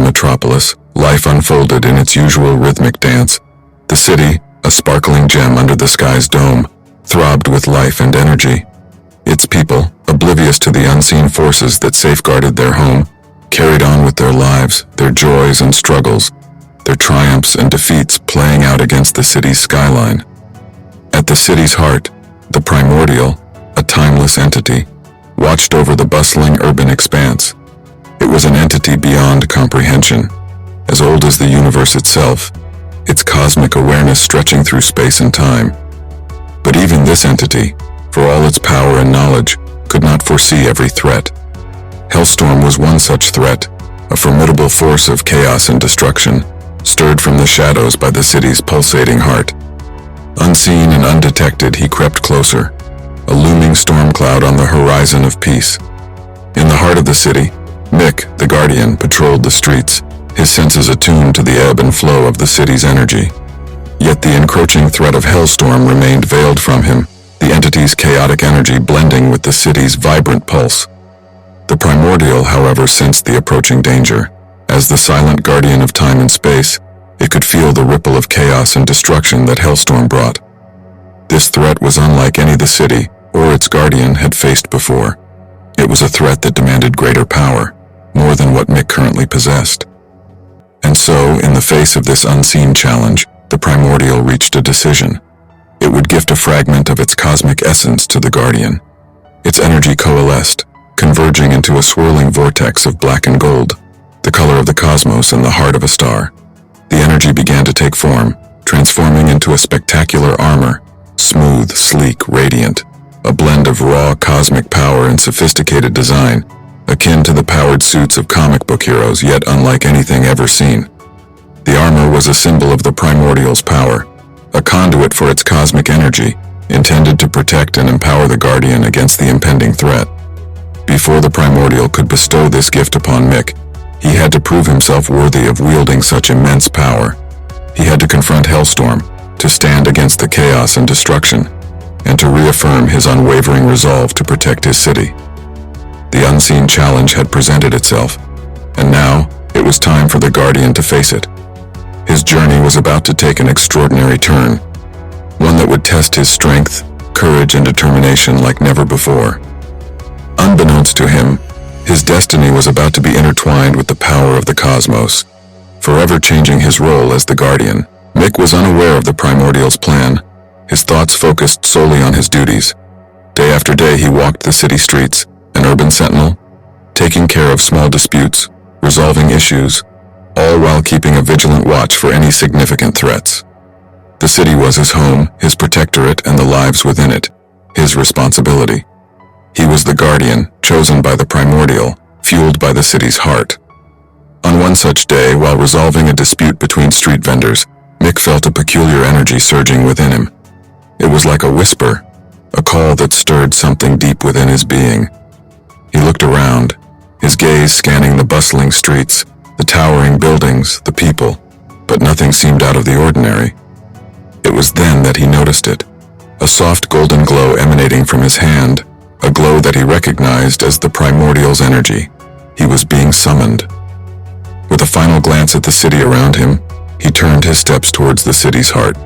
metropolis, life unfolded in its usual rhythmic dance. The city, a sparkling gem under the sky's dome, throbbed with life and energy. Its people, oblivious to the unseen forces that safeguarded their home, carried on with their lives, their joys and struggles, their triumphs and defeats playing out against the city's skyline. At the city's heart, the Primordial, a timeless entity, watched over the bustling urban expanse. It was an entity beyond comprehension, as old as the universe itself, its cosmic awareness stretching through space and time. But even this entity, for all its power and knowledge, could not foresee every threat. Hellstorm was one such threat, a formidable force of chaos and destruction, stirred from the shadows by the city's pulsating heart. Unseen and undetected, he crept closer, a looming storm cloud on the horizon of peace. In the heart of the city, Mick, the Guardian, patrolled the streets, his senses attuned to the ebb and flow of the city's energy. Yet the encroaching threat of Hellstorm remained veiled from him, the entity's chaotic energy blending with the city's vibrant pulse. The Primordial, however, sensed the approaching danger. As the silent guardian of time and space, it could feel the ripple of chaos and destruction that Hellstorm brought. This threat was unlike any the city or its guardian had faced before. It was a threat that demanded greater power, more than what Mick currently possessed. And so, in the face of this unseen challenge, the Primordial reached a decision. It would gift a fragment of its cosmic essence to the Guardian. Its energy coalesced, converging into a swirling vortex of black and gold, the color of the cosmos and the heart of a star. The energy began to take form, transforming into a spectacular armor, smooth, sleek, radiant, a blend of raw cosmic power and sophisticated design, akin to the powered suits of comic book heroes, yet unlike anything ever seen. The armor was a symbol of the Primordial's power, a conduit for its cosmic energy, intended to protect and empower the Guardian against the impending threat. Before the Primordial could bestow this gift upon Mick, he had to prove himself worthy of wielding such immense power. He had to confront Hellstorm, to stand against the chaos and destruction, and to reaffirm his unwavering resolve to protect his city. The unseen challenge had presented itself, and now it was time for the Guardian to face it. His journey was about to take an extraordinary turn, one that would test his strength, courage, and determination like never before. Unbeknownst to him, his destiny was about to be intertwined with the power of the cosmos, forever changing his role as the Guardian. Mick was unaware of the Primordial's plan, his thoughts focused solely on his duties. Day after day he walked the city streets, an urban sentinel, taking care of small disputes, resolving issues, all while keeping a vigilant watch for any significant threats. The city was his home, his protectorate, and the lives within it, his responsibility. He was the Guardian, chosen by the Primordial, fueled by the city's heart. On one such day, while resolving a dispute between street vendors, Mick felt a peculiar energy surging within him. It was like a whisper, a call that stirred something deep within his being. He looked around, his gaze scanning the bustling streets, the towering buildings, the people, but nothing seemed out of the ordinary. It was then that he noticed it, a soft golden glow emanating from his hand, a glow that he recognized as the Primordial's energy. He was being summoned. With a final glance at the city around him, he turned his steps towards the city's heart,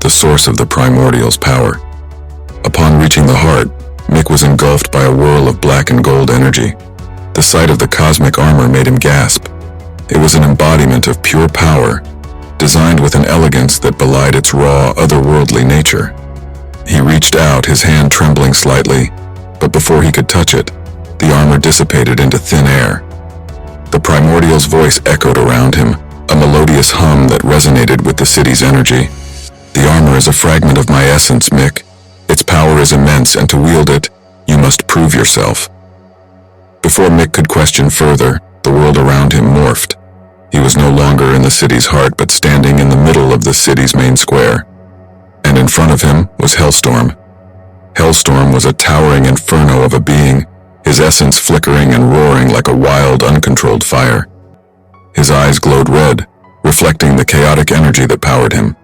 the source of the Primordial's power. Upon reaching the heart, Mick was engulfed by a whirl of black and gold energy. The sight of the cosmic armor made him gasp. It was an embodiment of pure power, designed with an elegance that belied its raw, otherworldly nature. He reached out, his hand trembling slightly, but before he could touch it, the armor dissipated into thin air. The Primordial's voice echoed around him, a melodious hum that resonated with the city's energy. The armor is a fragment of my essence, Mick. Its power is immense, and to wield it, you must prove yourself. Before Mick could question further, the world around him morphed. He was no longer in the city's heart, but standing in the middle of the city's main square. And in front of him was Hellstorm. Hellstorm was a towering inferno of a being, his essence flickering and roaring like a wild, uncontrolled fire. His eyes glowed red, reflecting the chaotic energy that powered him.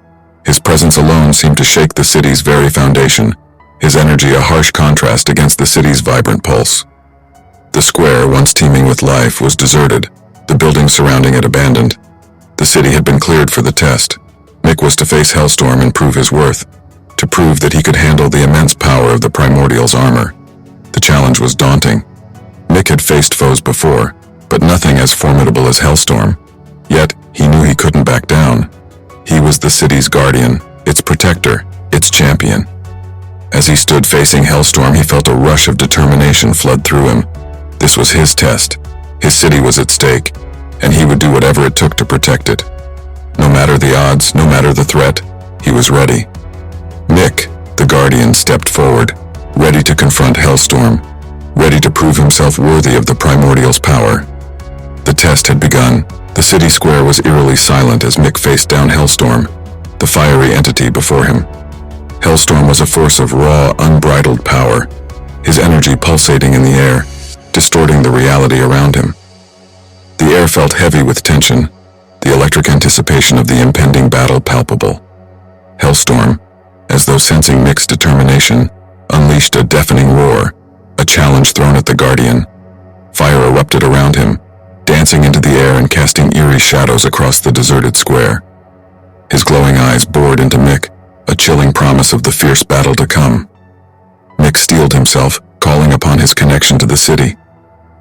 His presence alone seemed to shake the city's very foundation, his energy a harsh contrast against the city's vibrant pulse. The square, once teeming with life, was deserted, the buildings surrounding it abandoned. The city had been cleared for the test. Mick was to face Hellstorm and prove his worth, to prove that he could handle the immense power of the Primordial's armor. The challenge was daunting. Mick had faced foes before, but nothing as formidable as Hellstorm. Yet, he knew he couldn't back down. He was the city's guardian, its protector, its champion. As he stood facing Hellstorm, he felt a rush of determination flood through him. This was his test. His city was at stake, and he would do whatever it took to protect it. No matter the odds, no matter the threat, he was ready. Mick, the guardian, stepped forward, ready to confront Hellstorm, ready to prove himself worthy of the Primordial's power. The test had begun. The city square was eerily silent as Mick faced down Hellstorm, the fiery entity before him. Hellstorm was a force of raw, unbridled power, his energy pulsating in the air, distorting the reality around him. The air felt heavy with tension, the electric anticipation of the impending battle palpable. Hellstorm, as though sensing Mick's determination, unleashed a deafening roar, a challenge thrown at the Guardian. Fire erupted around him, dancing into the air and casting eerie shadows across the deserted square. His glowing eyes bored into Mick, a chilling promise of the fierce battle to come. Mick steeled himself, calling upon his connection to the city.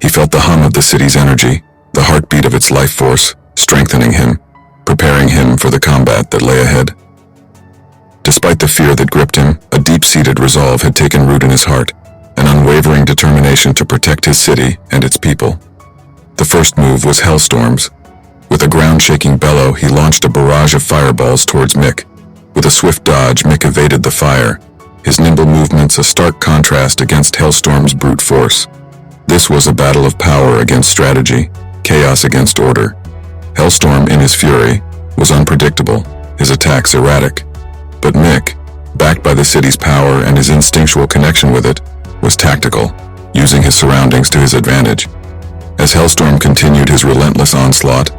He felt the hum of the city's energy, the heartbeat of its life force, strengthening him, preparing him for the combat that lay ahead. Despite the fear that gripped him, a deep-seated resolve had taken root in his heart, an unwavering determination to protect his city and its people. The first move was Hellstorm's. With a ground-shaking bellow, he launched a barrage of fireballs towards Mick. With a swift dodge, Mick evaded the fire, his nimble movements a stark contrast against Hellstorm's brute force. This was a battle of power against strategy, chaos against order. Hellstorm, in his fury, was unpredictable, his attacks erratic. But Mick, backed by the city's power and his instinctual connection with it, was tactical, using his surroundings to his advantage. As Hellstorm continued his relentless onslaught,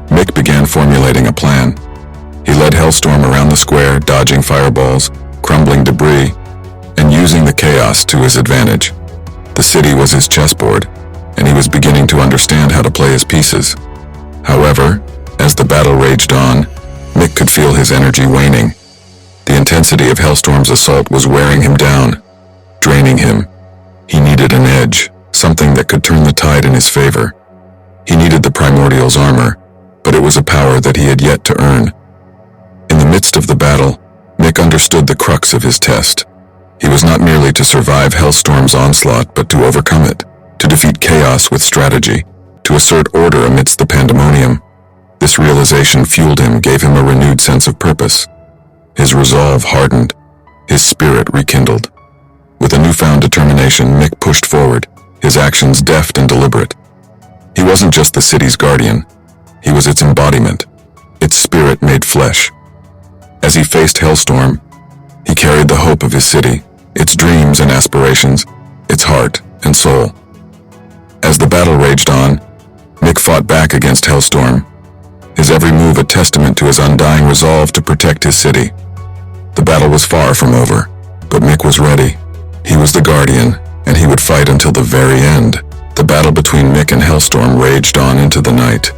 Mick began formulating a plan. He led Hellstorm around the square, dodging fireballs, crumbling debris, and using the chaos to his advantage. The city was his chessboard, and he was beginning to understand how to play his pieces. However, as the battle raged on, Mick could feel his energy waning. The intensity of Hellstorm's assault was wearing him down, draining him. He needed an edge, something that could turn the tide in his favor. He needed the Primordial's armor, but it was a power that he had yet to earn. In the midst of the battle, Mick understood the crux of his test. He was not merely to survive Hellstorm's onslaught, but to overcome it, to defeat chaos with strategy, to assert order amidst the pandemonium. This realization fueled him, gave him a renewed sense of purpose. His resolve hardened, his spirit rekindled. With a newfound determination, Mick pushed forward, his actions deft and deliberate. He wasn't just the city's guardian, he was its embodiment, its spirit made flesh. As he faced Hellstorm, he carried the hope of his city, its dreams and aspirations, its heart and soul. As the battle raged on, Mick fought back against Hellstorm, his every move a testament to his undying resolve to protect his city. The battle was far from over, but Mick was ready. He was the guardian, and he would fight until the very end. The battle between Mick and Hellstorm raged on into the night.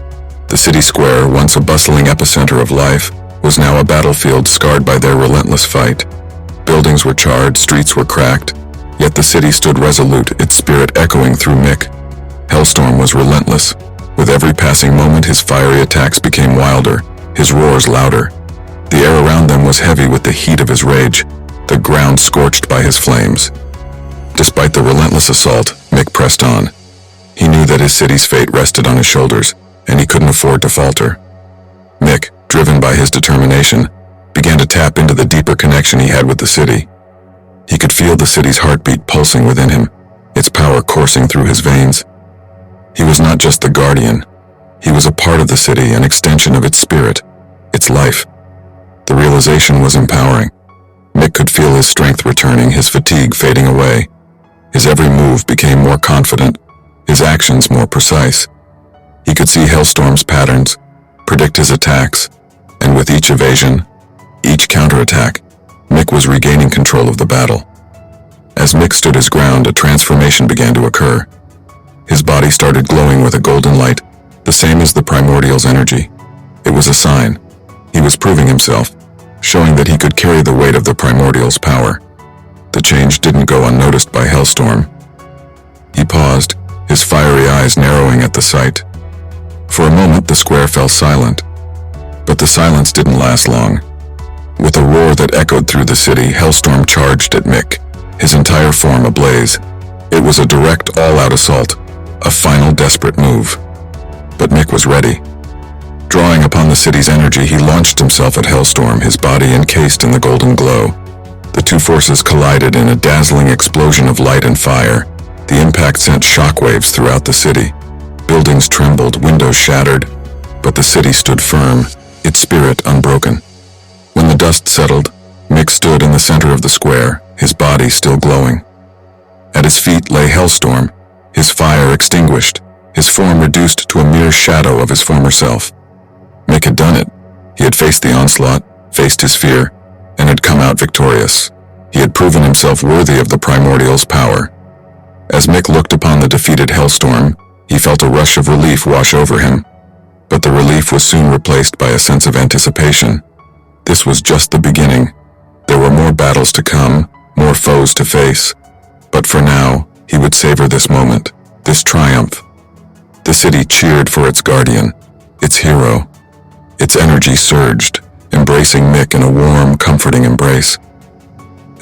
The city square, once a bustling epicenter of life, was now a battlefield scarred by their relentless fight. Buildings were charred, streets were cracked, yet the city stood resolute, its spirit echoing through Mick. Hellstorm was relentless. With every passing moment, his fiery attacks became wilder, his roars louder. The air around them was heavy with the heat of his rage, the ground scorched by his flames. Despite the relentless assault, Mick pressed on. He knew that his city's fate rested on his shoulders, and he couldn't afford to falter. Mick, driven by his determination, began to tap into the deeper connection he had with the city. He could feel the city's heartbeat pulsing within him, its power coursing through his veins. He was not just the guardian. He was a part of the city, an extension of its spirit, its life. The realization was empowering. Mick could feel his strength returning, his fatigue fading away. His every move became more confident, his actions more precise. He could see Hellstorm's patterns, predict his attacks, and with each evasion, each counterattack, Mick was regaining control of the battle. As Mick stood his ground, a transformation began to occur. His body started glowing with a golden light, the same as the Primordial's energy. It was a sign. He was proving himself, showing that he could carry the weight of the Primordial's power. The change didn't go unnoticed by Hellstorm. He paused, his fiery eyes narrowing at the sight. For a moment the square fell silent, but the silence didn't last long. With a roar that echoed through the city, Hellstorm charged at Mick, his entire form ablaze. It was a direct, all-out assault, a final desperate move. But Mick was ready. Drawing upon the city's energy, he launched himself at Hellstorm, his body encased in the golden glow. The two forces collided in a dazzling explosion of light and fire. The impact sent shockwaves throughout the city. Buildings trembled, windows shattered, but the city stood firm, its spirit unbroken. When the dust settled, Mick stood in the center of the square, his body still glowing. At his feet lay Hellstorm, his fire extinguished, his form reduced to a mere shadow of his former self. Mick had done it. He had faced the onslaught, faced his fear, and had come out victorious. He had proven himself worthy of the Primordial's power. As Mick looked upon the defeated Hellstorm, he felt a rush of relief wash over him. But the relief was soon replaced by a sense of anticipation. This was just the beginning. There were more battles to come, more foes to face. But for now, he would savor this moment, this triumph. The city cheered for its guardian, its hero. Its energy surged, embracing Mick in a warm, comforting embrace.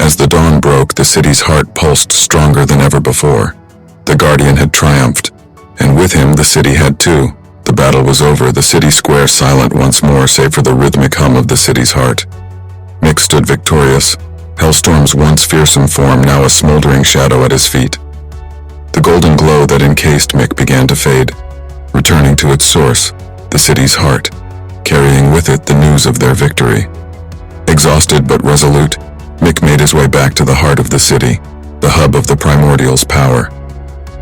As the dawn broke, the city's heart pulsed stronger than ever before. The Guardian had triumphed, and with him the city had too. The battle was over, the city square silent once more save for the rhythmic hum of the city's heart. Mick stood victorious, Hellstorm's once fearsome form now a smoldering shadow at his feet. The golden glow that encased Mick began to fade, returning to its source, the city's heart, carrying with it the news of their victory. Exhausted but resolute, Mick made his way back to the heart of the city, the hub of the Primordial's power.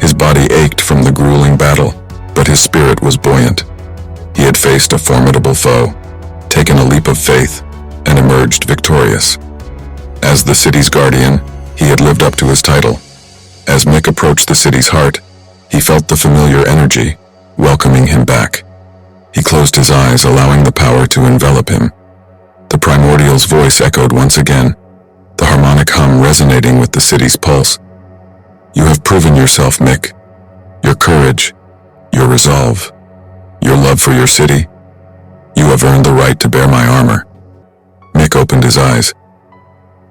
His body ached from the grueling battle, but his spirit was buoyant. He had faced a formidable foe, taken a leap of faith, and emerged victorious. As the city's guardian, he had lived up to his title. As Mick approached the city's heart, he felt the familiar energy, welcoming him back. He closed his eyes, allowing the power to envelop him. The Primordial's voice echoed once again, the harmonic hum resonating with the city's pulse. You have proven yourself, Mick. Your courage, your resolve, your love for your city. You have earned the right to bear my armor. Mick opened his eyes.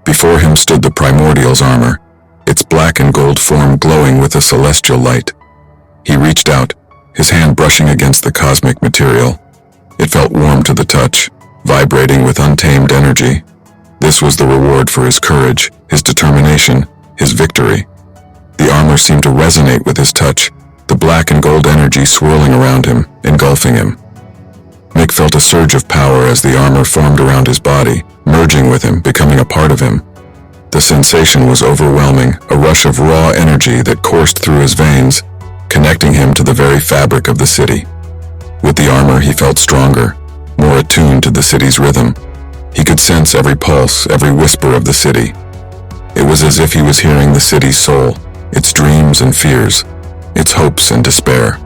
Before him stood the Primordial's armor, its black and gold form glowing with a celestial light. He reached out, his hand brushing against the cosmic material. It felt warm to the touch, vibrating with untamed energy. This was the reward for his courage, his determination, his victory. The armor seemed to resonate with his touch, the black and gold energy swirling around him, engulfing him. Mick felt a surge of power as the armor formed around his body, merging with him, becoming a part of him. The sensation was overwhelming, a rush of raw energy that coursed through his veins, connecting him to the very fabric of the city. With the armor, he felt stronger, more attuned to the city's rhythm. He could sense every pulse, every whisper of the city. It was as if he was hearing the city's soul, its dreams and fears, its hopes and despair.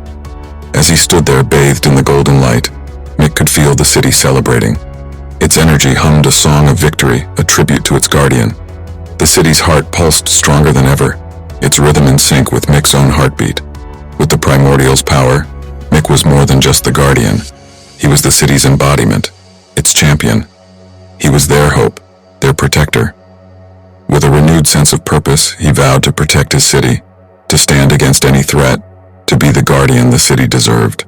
As he stood there bathed in the golden light, Mick could feel the city celebrating. Its energy hummed a song of victory, a tribute to its guardian. The city's heart pulsed stronger than ever, its rhythm in sync with Mick's own heartbeat. With the Primordial's power, Mick was more than just the guardian. He was the city's embodiment, its champion. He was their hope, their protector. With a renewed sense of purpose, he vowed to protect his city, to stand against any threat, to be the guardian the city deserved.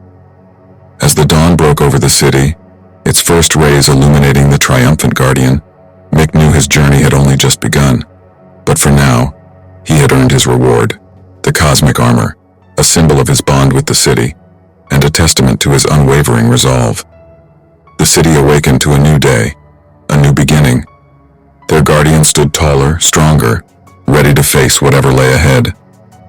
As the dawn broke over the city, its first rays illuminating the triumphant guardian, Mick knew his journey had only just begun. But for now, he had earned his reward, the cosmic armor, a symbol of his bond with the city, and a testament to his unwavering resolve. The city awakened to a new day, a new beginning. Their guardian stood taller, stronger, ready to face whatever lay ahead.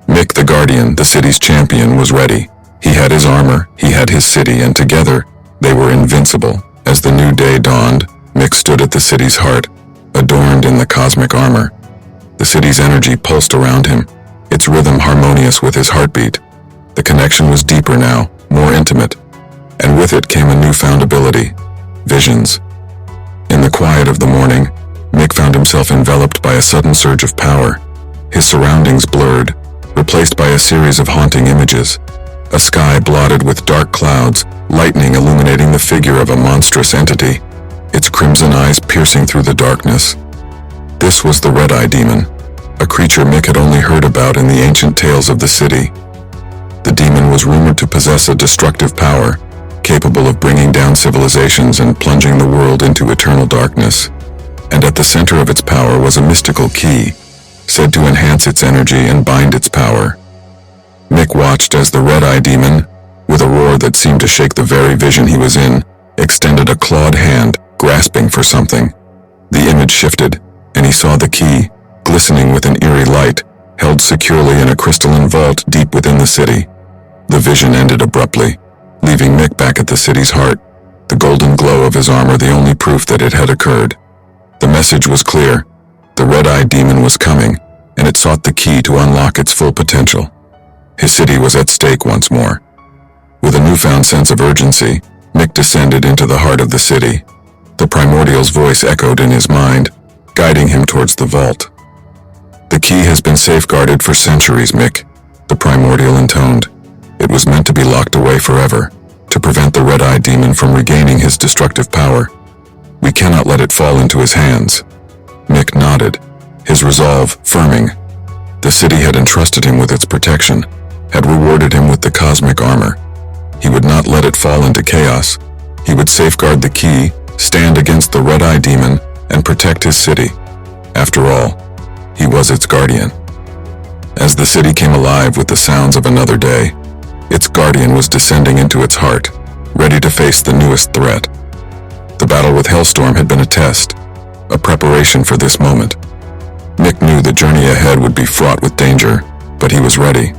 Mick the Guardian, the city's champion, was ready. He had his armor, he had his city, and together, they were invincible. As the new day dawned, Mick stood at the city's heart, adorned in the cosmic armor. The city's energy pulsed around him, its rhythm harmonious with his heartbeat. The connection was deeper now, more intimate, and with it came a newfound ability: visions. In the quiet of the morning, Mick found himself enveloped by a sudden surge of power. His surroundings blurred, replaced by a series of haunting images. A sky blotted with dark clouds, lightning illuminating the figure of a monstrous entity, its crimson eyes piercing through the darkness. This was the Red-Eye Demon, a creature Mick had only heard about in the ancient tales of the city. The demon was rumored to possess a destructive power, capable of bringing down civilizations and plunging the world into eternal darkness. And at the center of its power was a mystical key, said to enhance its energy and bind its power. Mick watched as the Red-Eye Demon, with a roar that seemed to shake the very vision he was in, extended a clawed hand, grasping for something. The image shifted, and he saw the key, glistening with an eerie light, held securely in a crystalline vault deep within the city. The vision ended abruptly, leaving Mick back at the city's heart, the golden glow of his armor the only proof that it had occurred. The message was clear: the Red-Eye Demon was coming, and it sought the key to unlock its full potential. His city was at stake once more. With a newfound sense of urgency, Mick descended into the heart of the city. The Primordial's voice echoed in his mind, guiding him towards the vault. "The key has been safeguarded for centuries, Mick," the Primordial intoned. "It was meant to be locked away forever, to prevent the Red-Eye Demon from regaining his destructive power. We cannot let it fall into his hands." Mick nodded, his resolve firming. The city had entrusted him with its protection, had rewarded him with the cosmic armor. He would not let it fall into chaos. He would safeguard the key, stand against the Red-Eye Demon, and protect his city. After all, he was its guardian. As the city came alive with the sounds of another day, its guardian was descending into its heart, ready to face the newest threat. The battle with Hellstorm had been a test, a preparation for this moment. Mick knew the journey ahead would be fraught with danger, but he was ready.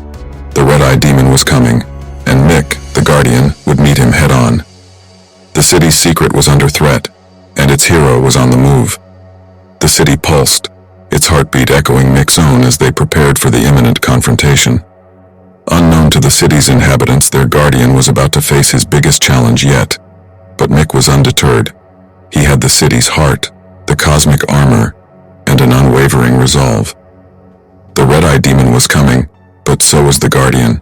The Red-Eye Demon was coming, and Mick, the Guardian, would meet him head-on. The city's secret was under threat, and its hero was on the move. The city pulsed, its heartbeat echoing Mick's own as they prepared for the imminent confrontation. Unknown to the city's inhabitants, their Guardian was about to face his biggest challenge yet. But Mick was undeterred. He had the city's heart, the cosmic armor, and an unwavering resolve. The Red-Eye Demon was coming, but so was the Guardian.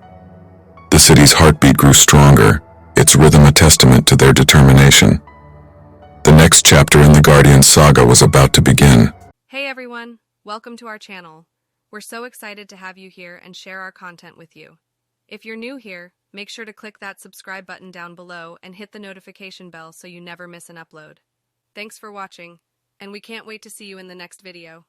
The city's heartbeat grew stronger, its rhythm a testament to their determination. The next chapter in the Guardian saga was about to begin. Hey everyone, welcome to our channel. We're so excited to have you here and share our content with you. If you're new here, make sure to click that subscribe button down below and hit the notification bell so you never miss an upload. Thanks for watching, and we can't wait to see you in the next video.